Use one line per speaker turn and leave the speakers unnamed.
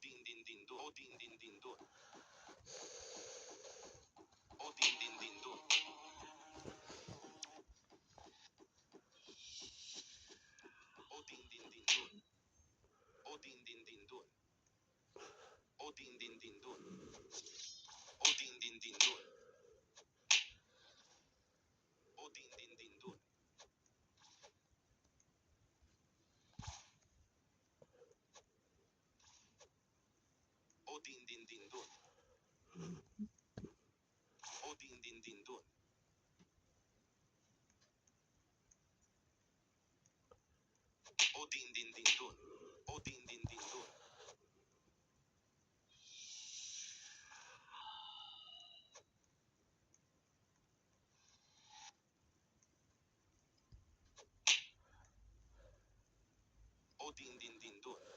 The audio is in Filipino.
din din din dun. O din din din dun. O din din din dun. O din din din dun. O din din din dun. O din din din dun. O din din din dun. O din din din dun. O din din din dun. O din din din dun. O din din din dun. O din din din dun. O din din din dun.